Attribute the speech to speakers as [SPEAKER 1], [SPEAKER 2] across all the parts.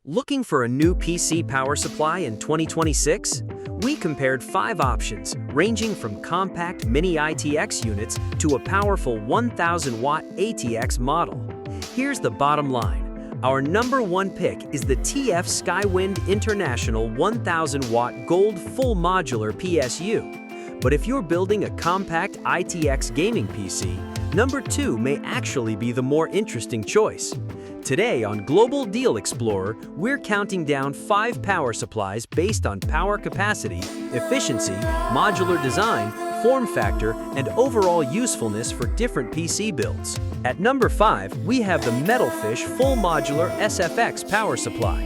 [SPEAKER 1] Looking for a new PC power supply in 2026? We compared 5 options, ranging from compact Mini-ITX units to a powerful 1000-watt ATX model. Here's the bottom line. Our number one pick is the T.F.SKYWIND International 1000-watt gold full-modular PSU. But if you're building a compact ITX gaming PC, number 2 may actually be the more interesting choice. Today on Global Deal Explorer, we're counting down 5 power supplies based on power capacity, efficiency, modular design, form factor, and overall usefulness for different PC builds. At number 5, we have the METALFISH Full-Modular SFX power supply.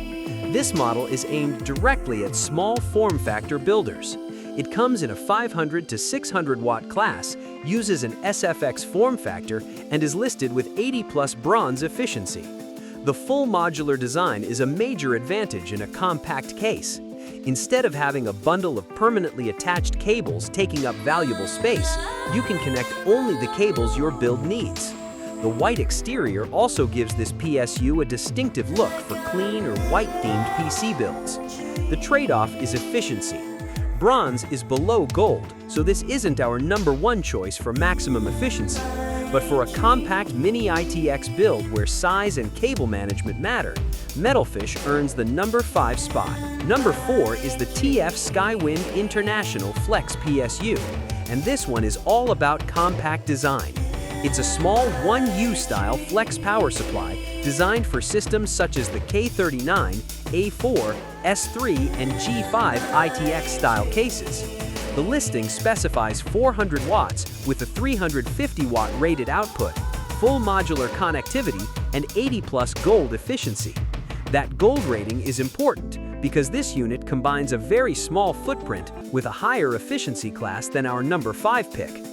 [SPEAKER 1] This model is aimed directly at small form factor builders. It comes in a 500 to 600 watt class, uses an SFX form factor, and is listed with 80+ bronze efficiency. The full modular design is a major advantage in a compact case. Instead of having a bundle of permanently attached cables taking up valuable space, you can connect only the cables your build needs. The white exterior also gives this PSU a distinctive look for clean or white-themed PC builds. The trade-off is efficiency. Bronze is below gold, so this isn't our number one choice for maximum efficiency. But for a compact Mini-ITX build where size and cable management matter, METALFISH earns the number 5 spot. Number 4 is the T.F.SKYWIND International Flex PSU, and this one is all about compact design. It's a small 1U style flex power supply designed for systems such as the K39, A4, S3, and G5 ITX style cases. The listing specifies 400 watts with a 350 watt rated output, full modular connectivity, and 80+ gold efficiency. That gold rating is important because this unit combines a very small footprint with a higher efficiency class than our number 5 pick.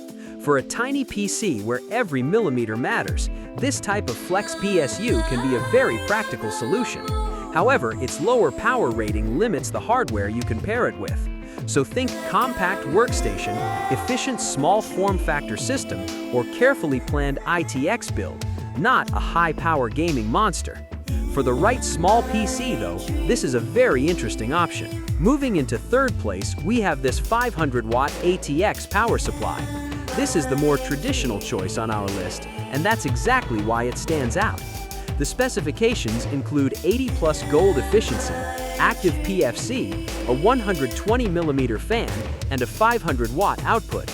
[SPEAKER 1] For a tiny PC where every millimeter matters, this type of flex PSU can be a very practical solution. However, its lower power rating limits the hardware you can pair it with. So think compact workstation, efficient small form factor system, or carefully planned ITX build, not a high-power gaming monster. For the right small PC though, this is a very interesting option. Moving into third place, we have this 500-watt ATX power supply. This is the more traditional choice on our list, and that's exactly why it stands out. The specifications include 80+ gold efficiency, active PFC, a 120mm fan, and a 500-watt output.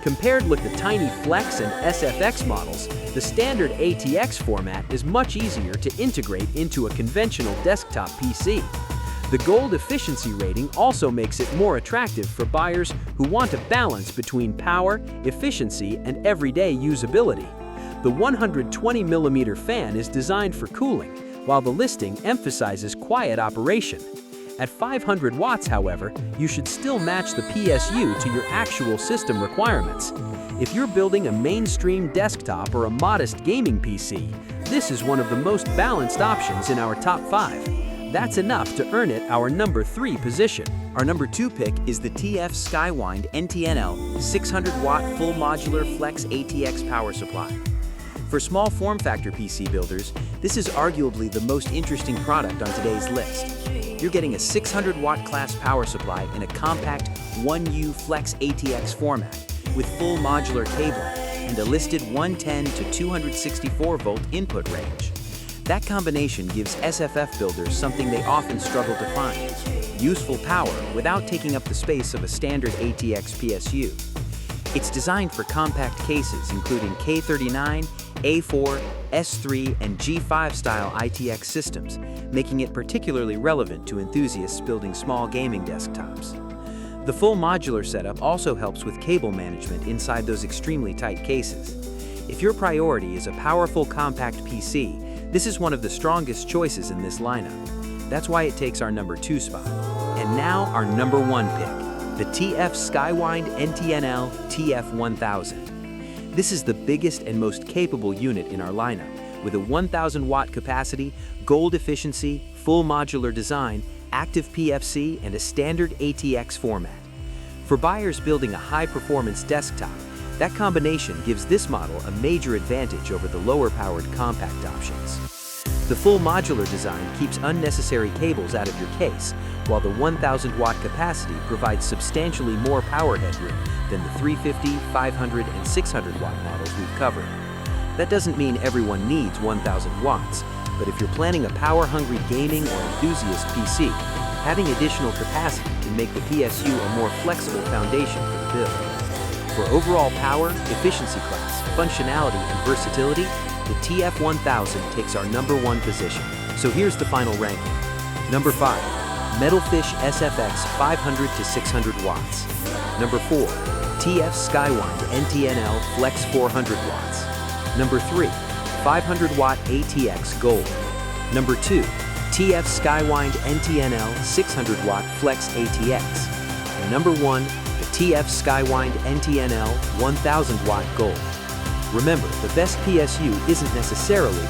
[SPEAKER 1] Compared with the tiny Flex and SFX models, the standard ATX format is much easier to integrate into a conventional desktop PC. The gold efficiency rating also makes it more attractive for buyers who want a balance between power, efficiency, and everyday usability. The 120mm fan is designed for cooling, while the listing emphasizes quiet operation. At 500 watts, however, you should still match the PSU to your actual system requirements. If you're building a mainstream desktop or a modest gaming PC, this is one of the most balanced options in our top 5. That's enough to earn it our number 3 position.
[SPEAKER 2] Our number 2 pick is the T.F.SKYWIND/NTNL 600-watt full modular flex ATX power supply. For small form factor PC builders, this is arguably the most interesting product on today's list. You're getting a 600-watt class power supply in a compact 1U flex ATX format with full modular cabling and a listed 110 to 264 volt input range. That combination gives SFF builders something they often struggle to find: useful power without taking up the space of a standard ATX PSU. It's designed for compact cases including K39, A4, S3, and G5 style ITX systems, making it particularly relevant to enthusiasts building small gaming desktops. The full modular setup also helps with cable management inside those extremely tight cases. If your priority is a powerful compact PC, this is one of the strongest choices in this lineup. That's why it takes our number 2 spot. And now our number 1 pick, the T.F.SKYWIND/NTNL TF1000. This is the biggest and most capable unit in our lineup, with a 1000-watt capacity, gold efficiency, full modular design, active PFC, and a standard ATX format. For buyers building a high-performance desktop, that combination gives this model a major advantage over the lower-powered compact options. The full modular design keeps unnecessary cables out of your case, while the 1000 watt capacity provides substantially more power headroom than the 350, 500, and 600 watt models we've covered. That doesn't mean everyone needs 1000 watts, but if you're planning a power-hungry gaming or enthusiast PC, having additional capacity can make the PSU a more flexible foundation for the build. For overall power, efficiency class, functionality, and versatility, the TF-1000 takes our #1 position. So here's the final ranking. Number 5, METALFISH SFX 500 to 600 watts. Number 4, T.F.SKYWINDINTL Flex 400 watts. Number 3, 500 watt ATX Gold. Number 2, T.F.SKYWINDINTL 600 watt Flex ATX. And number 1, the T.F.SKYWINDINTL 1000 watt Gold. Remember, the best PSU isn't necessarily